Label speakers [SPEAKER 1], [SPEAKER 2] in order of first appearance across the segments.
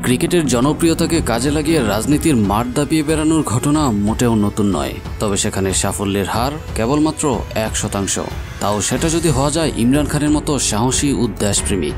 [SPEAKER 1] ক্রিকেটের জনপ্রিয়তাকে কাজে লাগিয়ে রাজনীতির মাঠ দাপিয়ে বেড়ানোর ঘটনা মোটেও নতুন নয়, তবে সেখানে সাফল্যের হার কেবলমাত্র 1%। তাও সেটা যদি হওয়া যায় ইমরান খানের মতো সাহসী ও দেশপ্রেমিক।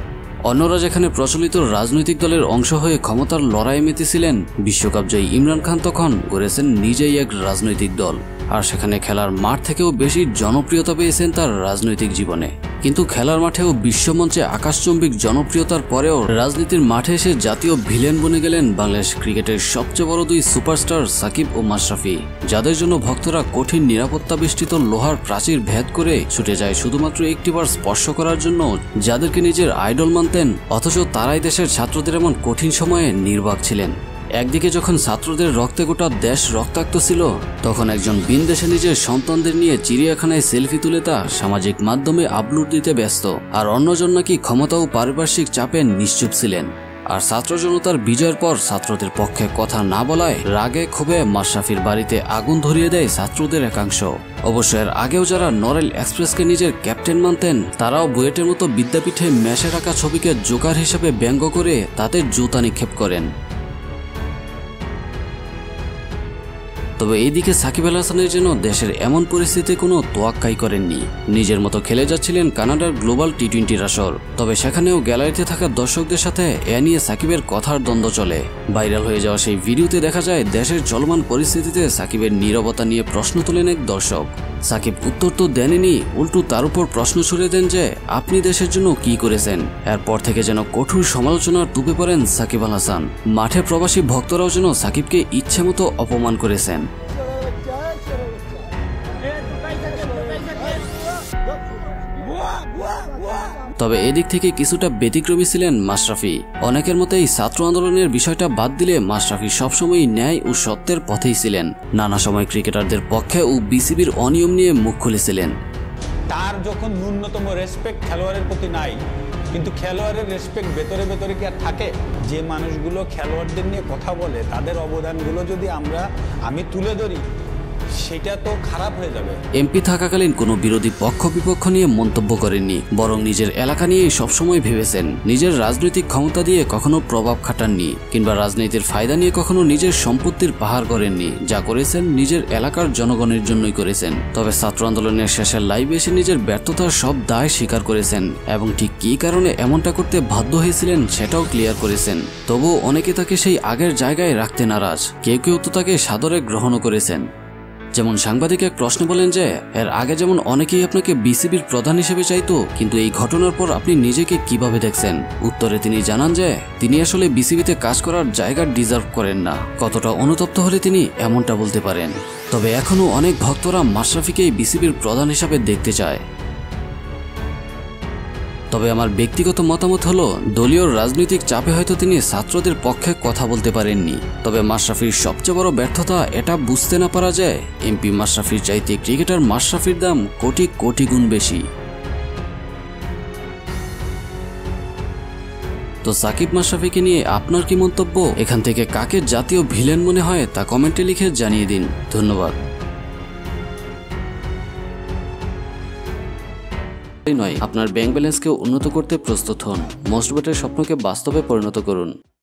[SPEAKER 1] অন্যরা যেখানে প্রচলিত রাজনৈতিক দলের অংশ হয়ে ক্ষমতার লড়াইয়ে মেতেছিলেন, বিশ্বকাপ জয়ী ইমরান খান তখন গড়েছেন নিজেই এক রাজনৈতিক দল, আর সেখানে খেলার মাঠ থেকেও বেশি জনপ্রিয়তা পেয়েছেন তার রাজনৈতিক জীবনে। কিন্তু খেলার মাঠেও বিশ্বমঞ্চে আকাশচুম্বী জনপ্রিয়তার পরেও রাজনীতির মাঠে এসে জাতীয় ভিলেন বনে গেলেন বাংলাদেশ ক্রিকেটের সবচেয়ে বড় দুই সুপারস্টার সাকিব ও মাশরাফি, যাদের জন্য ভক্তরা কঠিন নিরাপত্তা বেষ্টিত লোহার প্রাচীর ভেদ করে ছুটে যায় শুধুমাত্র একটিবার স্পর্শ করার জন্য যাদেরকে নিজের আইডল মানতেন, অথচ তারাই দেশের ছাত্রদের এমন কঠিন সময়ে নির্বাক ছিলেন। একদিকে যখন ছাত্রদের রক্তে গোটা দেশ রক্তাক্ত ছিল, তখন একজন ভিনদেশে নিজের সন্তানদের নিয়ে চিড়িয়াখানায় সেলফি তুলে তা সামাজিক মাধ্যমে আপলোড দিতে ব্যস্ত, আর অন্যজন নাকি ক্ষমতা ও পারিপার্শ্বিক চাপে নিশ্চুপ ছিলেন। আর ছাত্র জনতার বিজয়ের পর ছাত্রদের পক্ষে কথা না বলায় রাগে ক্ষোভে মাশরাফির বাড়িতে আগুন ধরিয়ে দেয় ছাত্রদের একাংশ। অবশ্য এর আগেও যারা নরেল এক্সপ্রেসকে নিজের ক্যাপ্টেন মানতেন, তারাও বুয়েটের মতো বিদ্যাপীঠে মেশে রাখা ছবিকে জোকার হিসেবে ব্যঙ্গ করে তাতে জুতা নিক্ষেপ করেন। তবে এইদিকে সাকিব আল হাসানের জন্য দেশের এমন পরিস্থিতিতে কোনো তোয়াক্কাই করেননি, নিজের মতো খেলে যাচ্ছিলেন কানাডার গ্লোবাল টি-20 আসর। তবে সেখানেও গ্যালারিতে থাকা দর্শকদের সাথে এ নিয়ে সাকিবের কথার দ্বন্দ্ব চলে। ভাইরাল হয়ে যাওয়া সেই ভিডিওতে দেখা যায় দেশের চলমান পরিস্থিতিতে সাকিবের নীরবতা নিয়ে প্রশ্ন তোলেন এক দর্শক। সাকিব উত্তর তো দেননি, উল্টো তার উপর প্রশ্ন ছুড়ে দেন যে আপনি দেশের জন্য কি করেছেন। এরপর থেকে যেন কঠোর সমালোচনার টুপে পড়েন সাকিব আল হাসান। মাঠে প্রবাসী ভক্তরাও যেন সাকিবকে ইচ্ছেমতো অপমান করেছেন। তবে এদিক থেকে কিছুটা ব্যতিক্রমী ছিলেন মাশরাফি। অনেকের মতে এই ছাত্র আন্দোলনের বিষয়টা বাদ দিলে মাশরাফি সবসময় ন্যায় ও সত্যের পথেই ছিলেন। নানা সময় ক্রিকেটারদের পক্ষে ও বিসিবির অনিয়ম নিয়ে মুখ খুলেছিলেন।
[SPEAKER 2] তার যখন ন্যূনতম রেসপেক্ট খেলোয়াড়ের প্রতি নাই, কিন্তু খেলোয়াড়ের রেসপেক্ট ভেতরে ভেতরে কি আর থাকে? যে মানুষগুলো খেলোয়াড়দের নিয়ে কথা বলে তাদের অবদানগুলো যদি আমি তুলে ধরি, সেটা তো খারাপ হয়ে যাবে।
[SPEAKER 1] এমপি থাকাকালীন কোনো বিরোধী পক্ষ বিপক্ষ নিয়ে মন্তব্য করেননি, বরং নিজের এলাকা নিয়েই সবসময় ভেবেছেন। নিজের রাজনৈতিক ক্ষমতা দিয়ে কখনো প্রভাব খাটাননি, কিংবা রাজনীতির ফায়দা নিয়ে কখনো নিজের সম্পত্তির পাহাড় করেননি। যা করেছেন নিজের এলাকার জনগণের জন্যই করেছেন। তবে ছাত্র আন্দোলনের শেষের লাইভে এসে নিজের ব্যর্থতার সব দায় স্বীকার করেছেন এবং ঠিক কী কারণে এমনটা করতে বাধ্য হয়েছিলেন সেটাও ক্লিয়ার করেছেন। তবুও অনেকে তাকে সেই আগের জায়গায় রাখতে নারাজ, কেউ কেউ তো তাকে সাদরে গ্রহণও করেছেন। যেমন সাংবাদিক এক প্রশ্ন বলেন যে এর আগে যেমন অনেকেই আপনাকে বিসিবির প্রধান হিসেবে চাইতো, কিন্তু এই ঘটনার পর আপনি নিজেকে কিভাবে দেখছেন? উত্তরে তিনি জানান যে তিনি আসলে বিসিবিতে কাজ করার জায়গা ডিজার্ভ করেন না। কতটা অনুতপ্ত হলে তিনি এমনটা বলতে পারেন? তবে এখনো অনেক ভক্তরা মাশরাফিকেই বিসিবির প্রধান হিসাবে দেখতে চায়। তবে আমার ব্যক্তিগত মতামত হলো, দলীয় রাজনৈতিক চাপে হয়তো তিনি ছাত্রদের পক্ষে কথা বলতে পারেননি। তবে মাশরাফির সবচেয়ে বড় ব্যর্থতা এটা বুঝতে না পারা যায় এমপি মাশরাফির চাইতে ক্রিকেটার মাশরাফির দাম কোটি কোটি গুণ বেশি। তো সাকিব মাশরাফিকে নিয়ে আপনার কি মন্তব্য? এখান থেকে কাকে জাতীয় ভিলেন মনে হয় তা কমেন্টে লিখে জানিয়ে দিন। ধন্যবাদ। নয়, আপনার ব্যাংক ব্যালেন্সকে উন্নত করতে প্রস্তুত হন। মোস্ট বেটার স্বপ্নকে বাস্তবে পরিণত করুন।